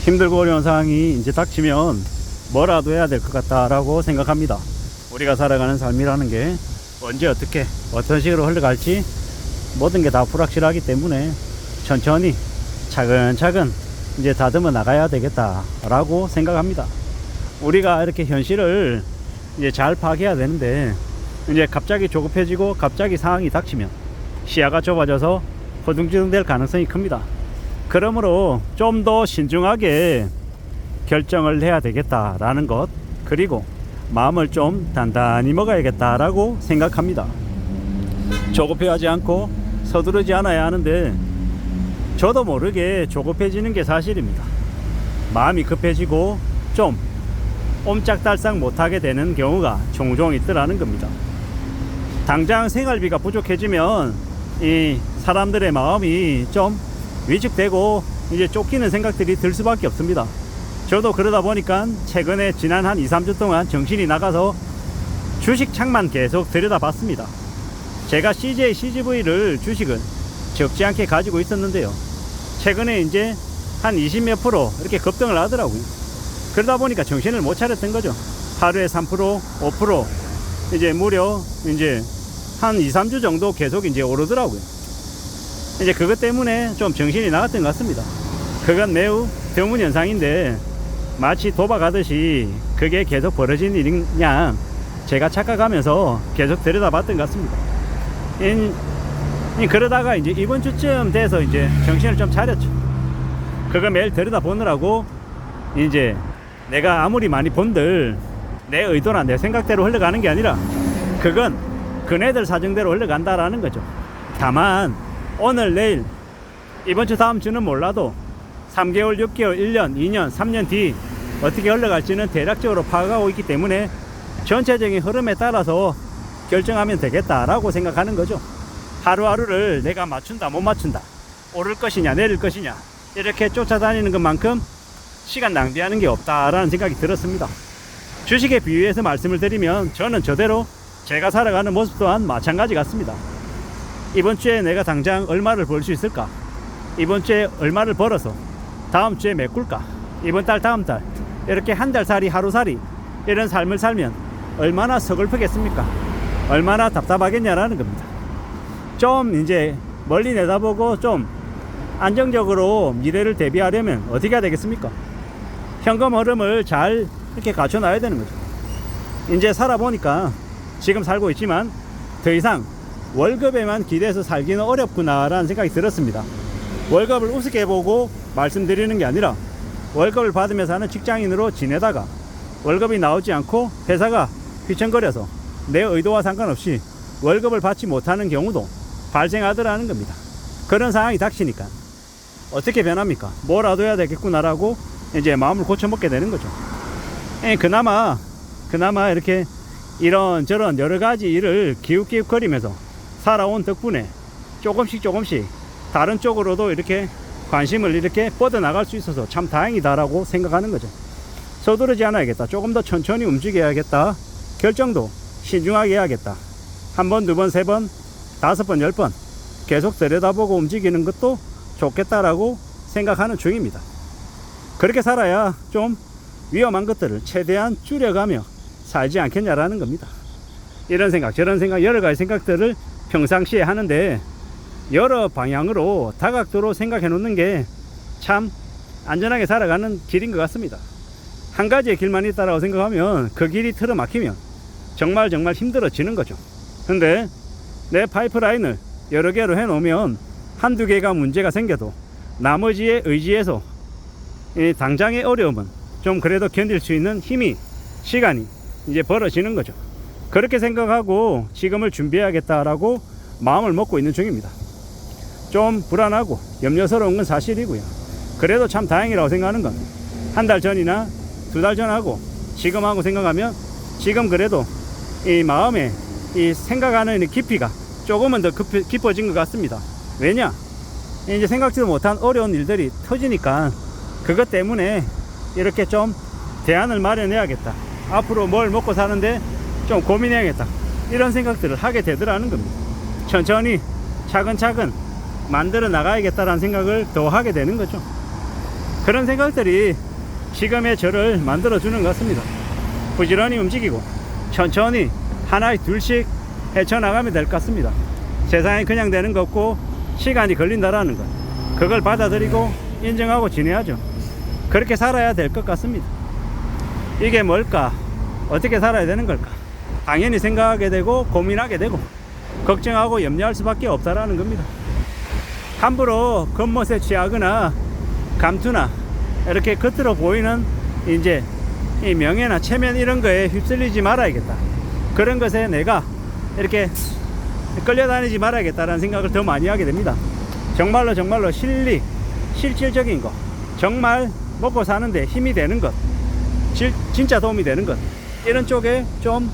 힘들고 어려운 상황이 이제 닥치면 뭐라도 해야 될 것 같다라고 생각합니다. 우리가 살아가는 삶이라는 게 언제 어떻게 어떤 식으로 흘러갈지 모든 게 다 불확실하기 때문에 천천히 차근차근 이제 다듬어 나가야 되겠다라고 생각합니다. 우리가 이렇게 현실을 이제 잘 파악해야 되는데, 이제 갑자기 조급해지고 갑자기 상황이 닥치면 시야가 좁아져서 허둥지둥 될 가능성이 큽니다. 그러므로 좀 더 신중하게 결정을 해야 되겠다라는 것, 그리고 마음을 좀 단단히 먹어야겠다라고 생각합니다. 조급해하지 않고 서두르지 않아야 하는데, 저도 모르게 조급해지는 게 사실입니다. 마음이 급해지고 좀 옴짝달싹 못하게 되는 경우가 종종 있더라는 겁니다. 당장 생활비가 부족해지면 이 사람들의 마음이 좀 위축되고 이제 쫓기는 생각들이 들 수밖에 없습니다. 저도 그러다 보니까 최근에 지난 한 2, 3주 동안 정신이 나가서 주식 창만 계속 들여다봤습니다. 제가 CJ, CGV를 주식을 적지 않게 가지고 있었는데요. 최근에 이제 한 20몇 프로 이렇게 급등을 하더라고요. 그러다 보니까 정신을 못 차렸던 거죠. 하루에 3%, 5% 이제 무려 이제 한 2, 3주 정도 계속 이제 오르더라고요. 이제 그것 때문에 좀 정신이 나갔던 것 같습니다. 그건 매우 드문 현상인데, 마치 도박하듯이 그게 계속 벌어진 일이냐 제가 착각하면서 계속 들여다봤던 것 같습니다. 그러다가 이제 이번 주쯤 돼서 이제 정신을 좀 차렸죠. 그거 매일 들여다보느라고 이제 내가 아무리 많이 본들 내 의도나 내 생각대로 흘러가는 게 아니라 그건 그네들 사정대로 흘러간다라는 거죠. 다만 오늘 내일 이번 주 다음 주는 몰라도 3개월, 6개월, 1년, 2년, 3년 뒤 어떻게 흘러갈지는 대략적으로 파악하고 있기 때문에 전체적인 흐름에 따라서 결정하면 되겠다라고 생각하는 거죠. 하루하루를 내가 맞춘다 못 맞춘다, 오를 것이냐 내릴 것이냐 이렇게 쫓아다니는 것만큼 시간 낭비하는 게 없다라는 생각이 들었습니다. 주식에 비유해서 말씀을 드리면 저는 저대로 제가 살아가는 모습 또한 마찬가지 같습니다. 이번 주에 내가 당장 얼마를 벌 수 있을까? 이번 주에 얼마를 벌어서 다음 주에 메꿀까? 이번 달 다음 달 이렇게 한 달살이 하루살이 이런 삶을 살면 얼마나 서글프겠습니까? 얼마나 답답하겠냐라는 겁니다. 좀 이제 멀리 내다보고 좀 안정적으로 미래를 대비하려면 어떻게 해야 되겠습니까? 현금 흐름을 잘 이렇게 갖춰놔야 되는 거죠. 이제 살아보니까 지금 살고 있지만 더 이상 월급에만 기대서 살기는 어렵구나라는 생각이 들었습니다. 월급을 우습게 보고 말씀드리는 게 아니라 월급을 받으면서 하는 직장인으로 지내다가 월급이 나오지 않고 회사가 휘청거려서 내 의도와 상관없이 월급을 받지 못하는 경우도 발생하더라는 겁니다. 그런 상황이 닥치니까 어떻게 변합니까? 뭐라도 해야 되겠구나라고 이제 마음을 고쳐먹게 되는 거죠. 그나마 이렇게 이런저런 여러 가지 일을 기웃기웃거리면서 살아온 덕분에 조금씩 다른 쪽으로도 이렇게 관심을 이렇게 뻗어나갈 수 있어서 참 다행이다라고 생각하는 거죠. 서두르지 않아야겠다. 조금 더 천천히 움직여야겠다. 결정도 신중하게 해야겠다. 한 번, 두 번, 세 번, 5번, 10번 계속 들여다보고 움직이는 것도 좋겠다라고 생각하는 중입니다. 그렇게 살아야 좀 위험한 것들을 최대한 줄여가며 살지 않겠냐라는 겁니다. 이런 생각 저런 생각 여러 가지 생각들을 평상시에 하는데 여러 방향으로 다각도로 생각해 놓는 게 참 안전하게 살아가는 길인 것 같습니다. 한 가지의 길만 있다라고 생각하면 그 길이 틀어막히면 정말 힘들어지는 거죠. 근데 내 파이프라인을 여러 개로 해 놓으면 한두 개가 문제가 생겨도 나머지의 의지에서 이 당장의 어려움은 좀 그래도 견딜 수 있는 힘이 시간이 이제 벌어지는 거죠. 그렇게 생각하고 지금을 준비해야겠다라고 마음을 먹고 있는 중입니다. 좀 불안하고 염려스러운 건 사실이고요. 그래도 참 다행이라고 생각하는 건 한 달 전이나 2달 전하고 지금하고 생각하면 지금 그래도 이 마음에 이 생각하는 깊이가 조금은 더 깊어진 것 같습니다. 왜냐? 이제 생각지도 못한 어려운 일들이 터지니까 그것 때문에 이렇게 좀 대안을 마련해야겠다. 앞으로 뭘 먹고 사는데 좀 고민해야겠다. 이런 생각들을 하게 되더라는 겁니다. 천천히 차근차근 만들어 나가야겠다라는 생각을 더 하게 되는 거죠. 그런 생각들이 지금의 저를 만들어주는 것 같습니다. 부지런히 움직이고 천천히 하나씩 둘씩 헤쳐나가면 될 것 같습니다. 세상에 그냥 되는 거 없고 시간이 걸린다라는 것, 그걸 받아들이고 인정하고 지내야죠. 그렇게 살아야 될 것 같습니다. 이게 뭘까? 어떻게 살아야 되는 걸까? 당연히 생각하게 되고 고민하게 되고 걱정하고 염려할 수밖에 없다라는 겁니다. 함부로 겉멋에 취하거나 감투나 이렇게 겉으로 보이는 이제 이 명예나 체면 이런 거에 휩쓸리지 말아야겠다. 그런 것에 내가 이렇게 끌려다니지 말아야겠다라는 생각을 더 많이 하게 됩니다. 정말로 실질적인 거, 정말 먹고 사는데 힘이 되는 것, 진짜 도움이 되는 것, 이런 쪽에 좀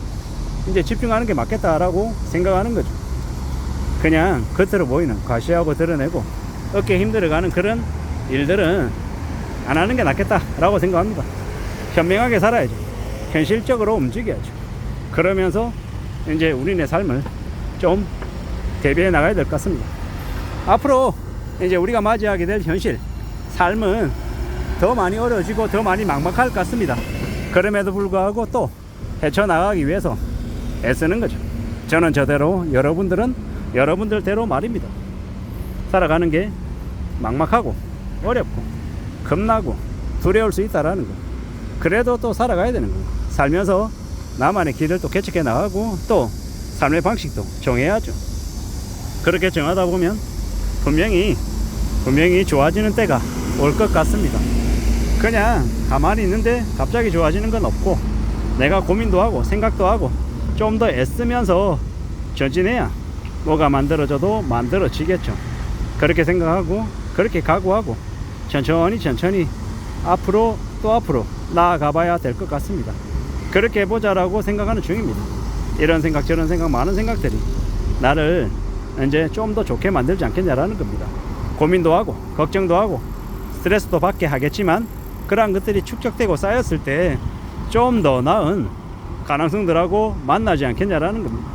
이제 집중하는 게 맞겠다라고 생각하는 거죠. 그냥 겉으로 보이는 과시하고 드러내고 어깨 힘들어가는 그런 일들은 안 하는 게 낫겠다라고 생각합니다. 현명하게 살아야죠. 현실적으로 움직여야죠. 그러면서 이제 우리네 삶을 좀 대비해 나가야 될 것 같습니다. 앞으로 이제 우리가 맞이하게 될 현실, 삶은 더 많이 어려워지고 더 많이 막막할 것 같습니다. 그럼에도 불구하고 또 헤쳐나가기 위해서 애쓰는 거죠. 저는 저대로, 여러분들은 여러분들대로 말입니다. 살아가는 게 막막하고 어렵고 겁나고 두려울 수 있다라는 거, 그래도 또 살아가야 되는 거, 살면서 나만의 길을 또 개척해 나가고 또 삶의 방식도 정해야죠. 그렇게 정하다 보면 분명히 좋아지는 때가 올 것 같습니다. 그냥 가만히 있는데 갑자기 좋아지는 건 없고, 내가 고민도 하고 생각도 하고 좀 더 애쓰면서 전진해야 뭐가 만들어져도 만들어지겠죠. 그렇게 생각하고 그렇게 각오하고 천천히 앞으로 또 앞으로 나아가 봐야 될 것 같습니다. 그렇게 해보자라고 생각하는 중입니다. 이런 생각 저런 생각 많은 생각들이 나를 이제 좀 더 좋게 만들지 않겠냐라는 겁니다. 고민도 하고 걱정도 하고 스트레스도 받게 하겠지만 그러한 것들이 축적되고 쌓였을 때 좀 더 나은 가능성들하고 만나지 않겠냐라는 겁니다.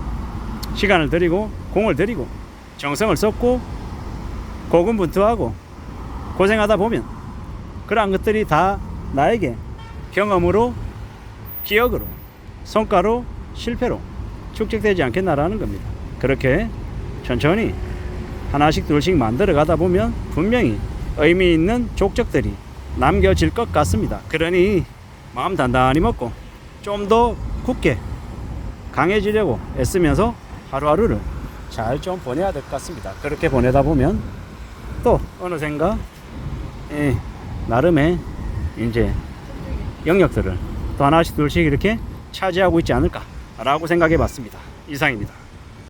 시간을 들이고 공을 들이고 정성을 쏟고 고군분투하고 고생하다 보면 그러한 것들이 다 나에게 경험으로, 기억으로, 성과로, 실패로 축적되지 않겠나라는 겁니다. 그렇게 천천히 하나씩 둘씩 만들어 가다 보면 분명히 의미 있는 족적들이 남겨질 것 같습니다. 그러니 마음 단단히 먹고 좀 더 굳게 강해지려고 애쓰면서 하루하루를 잘 좀 보내야 될 것 같습니다. 그렇게 보내다 보면 또 어느샌가 나름의 이제 영역들을 또 하나씩 둘씩 이렇게 차지하고 있지 않을까라고 생각해 봤습니다. 이상입니다.